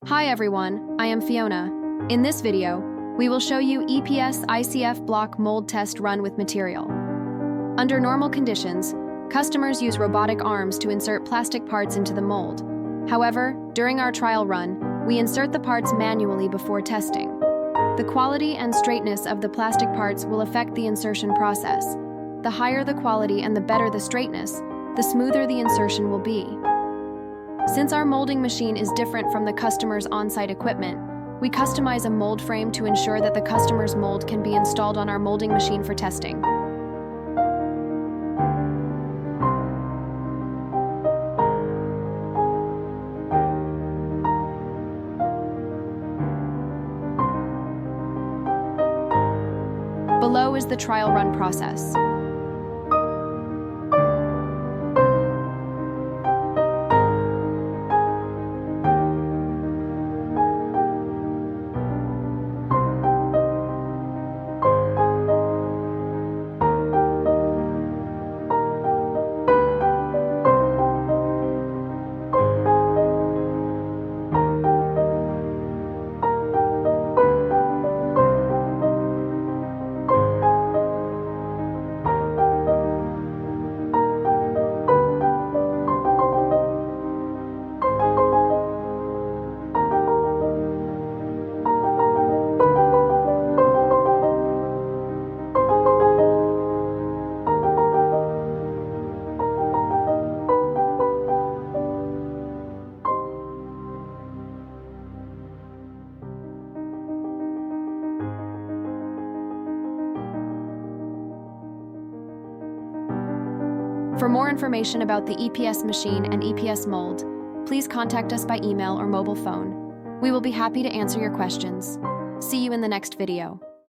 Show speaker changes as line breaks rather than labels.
Hi everyone, I am Fiona. In this video, we will show you EPS ICF block mold test run with material. Under normal conditions, customers use robotic arms to insert plastic parts into the mold. However, during our trial run, we insert the parts manually before testing. The quality and straightness of the plastic parts will affect the insertion process. The higher the quality and the better the straightness, the smoother the insertion will be. Since our molding machine is different from the customer's on-site equipment, we customize a mold frame to ensure that the customer's mold can be installed on our molding machine for testing. Below is the trial run process. For more information about the EPS machine and EPS mold, please contact us by email or mobile phone. We will be happy to answer your questions. See you in the next video.